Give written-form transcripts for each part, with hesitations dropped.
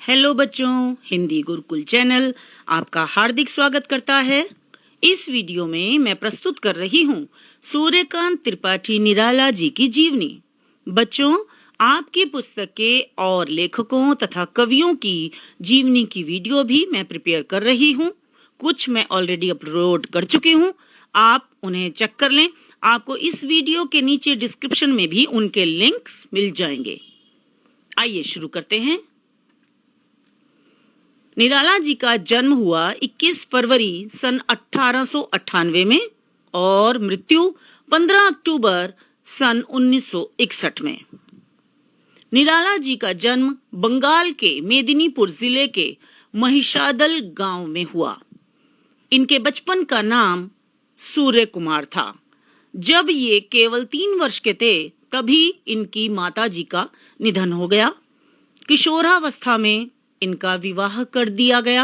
Hello बच्चों, Hindi Gurukul channel आपका हार्दिक स्वागत करता है। इस वीडियो में मैं प्रस्तुत कर रही हूँ सूर्यकांत त्रिपाठी निराला जी की जीवनी। बच्चों, आपकी पुस्तक के और लेखकों तथा कवियों की जीवनी की वीडियो भी मैं प्रिपेयर कर रही हूँ। कुछ मैं ऑलरेडी अपलोड कर चुकी हूँ, आप उन्हें चेक कर लें। आपको इस वीडियो के नीचे डिस्क्रिप्शन में भी उनके लिंक्स मिल जाएंगे। आइए शुरू करते हैं। निराला जी का जन्म हुआ 21 फरवरी सन 1898 में और मृत्यु 15 अक्टूबर सन 1961 में। निराला जी का जन्म बंगाल के मेदिनीपुर जिले के महिषादल गांव में हुआ। इनके बचपन का नाम सूर्य कुमार था। जब ये केवल 3 वर्ष के थे तभी इनकी माता जी का निधन हो गया। किशोरावस्था में इनका विवाह कर दिया गया।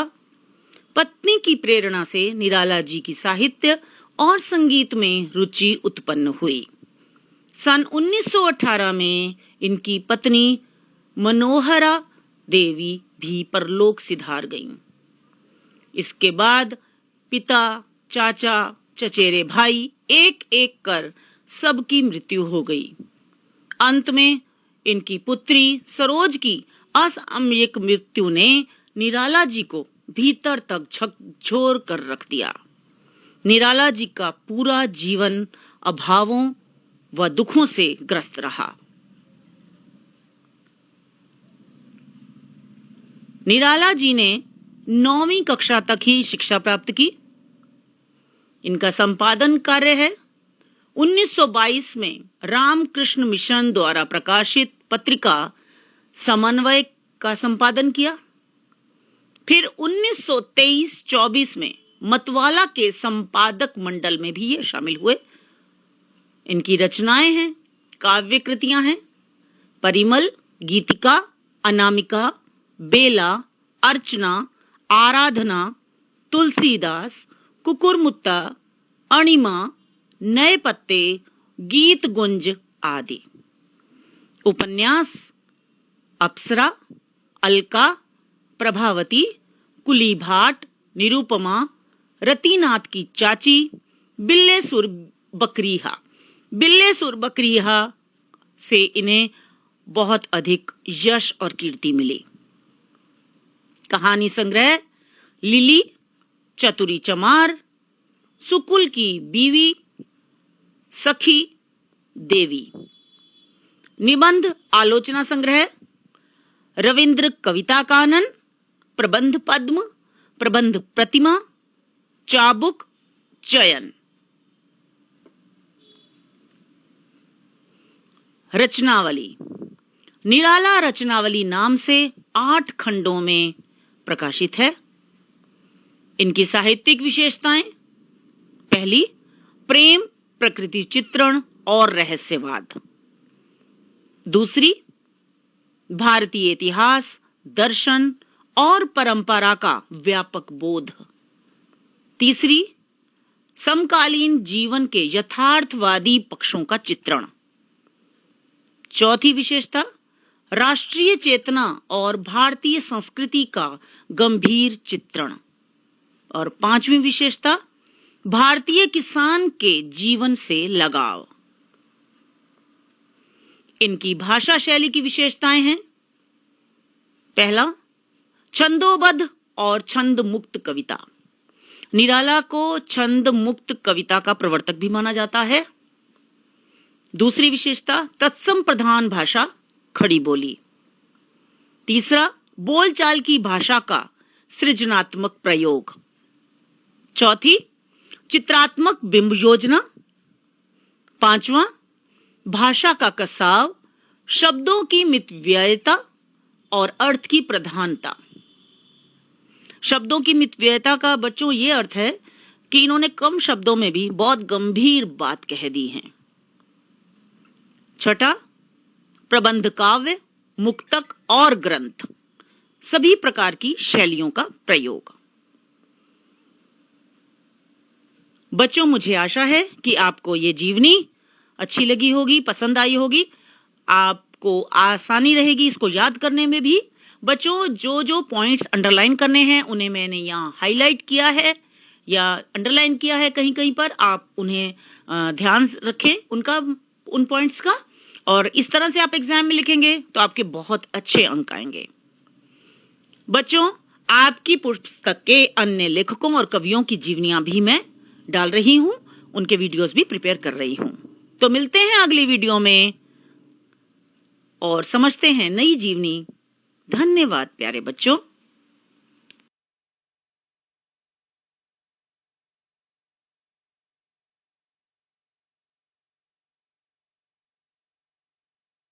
पत्नी की प्रेरणा से निराला जी की साहित्य और संगीत में रुचि उत्पन्न हुई। सन 1918 में इनकी पत्नी मनोहरा देवी भी परलोक सिधार गईं। इसके बाद पिता, चाचा, चचेरे भाई एक एक कर सबकी मृत्यु हो गई। अंत में इनकी पुत्री सरोज की असामयिक मृत्यु ने निराला जी को भीतर तक झकझोर कर रख दिया। निराला जी का पूरा जीवन अभावों व दुखों से ग्रस्त रहा। निराला जी ने 9वीं कक्षा तक ही शिक्षा प्राप्त की। इनका संपादन कार्य है। 1922 में रामकृष्ण मिशन द्वारा प्रकाशित पत्रिका समन्वय का संपादन किया। फिर 1923-24 में मतवाला के संपादक मंडल में भी ये शामिल हुए। इनकी रचनाएं हैं, काव्य कृतियां हैं, परिमल, गीतिका, अनामिका, बेला, अर्चना, आराधना, तुलसीदास, कुकुरमुत्ता, अणिमा, नए पत्ते, गीत गुंज आदि। उपन्यास अप्सरा, अलका, प्रभावती, कुली भाट, निरुपमा, रतिनाथ की चाची, बिल्लेसुर बकरीहा से इन्हें बहुत अधिक यश और कीर्ति मिली। कहानी संग्रह लिली, चतुरी चमार, सुकुल की बीवी, सखी, देवी। निबंध आलोचना संग्रह रविंद्र कविता कानन, प्रबंध पद्म, प्रबंध प्रतिमा, चाबुक, चयन। रचनावली निराला रचनावली नाम से 8 खंडों में प्रकाशित है। इनकी साहित्यिक विशेषताएं: पहली, प्रेम, प्रकृति चित्रण और रहस्यवाद। दूसरी, भारतीय इतिहास, दर्शन और परंपरा का व्यापक बोध। तीसरी, समकालीन जीवन के यथार्थवादी पक्षों का चित्रण। चौथी विशेषता, राष्ट्रीय चेतना और भारतीय संस्कृति का गंभीर चित्रण। और 5वीं विशेषता, भारतीय किसान के जीवन से लगाव। इनकी भाषा शैली की विशेषताएं हैं: पहला, छंदोबद्ध और छंद मुक्त कविता। निराला को छंद मुक्त कविता का प्रवर्तक भी माना जाता है। दूसरी विशेषता, तत्सम प्रधान भाषा, खड़ी बोली। तीसरा, बोलचाल की भाषा का सृजनात्मक प्रयोग। चौथी, चित्रात्मक बिंब योजना। 5वां, भाषा का कसाव, शब्दों की मितव्ययता और अर्थ की प्रधानता। शब्दों की मितव्ययता का बच्चों ये अर्थ है कि इन्होंने कम शब्दों में भी बहुत गंभीर बात कह दी है। छठा, प्रबंध काव्य, मुक्तक और ग्रंथ, सभी प्रकार की शैलियों का प्रयोग। बच्चों, मुझे आशा है कि आपको ये जीवनी अच्छी लगी होगी, पसंद आई होगी। आपको आसानी रहेगी इसको याद करने में भी। बच्चों, जो जो पॉइंट्स अंडरलाइन करने हैं उन्हें मैंने यहाँ हाईलाइट किया है या अंडरलाइन किया है कहीं कहीं पर, आप उन्हें ध्यान रखें उनका, उन पॉइंट्स का, और इस तरह से आप एग्जाम में लिखेंगे तो आपके बहुत अच्छे अंक आएंगे। बच्चों, आपकी पुस्तक के अन्य लेखकों और कवियों की जीवनियां भी मैं डाल रही हूं, उनके वीडियोस भी प्रिपेयर कर रही हूं। तो मिलते हैं अगली वीडियो में और समझते हैं नई जीवनी। धन्यवाद प्यारे बच्चों।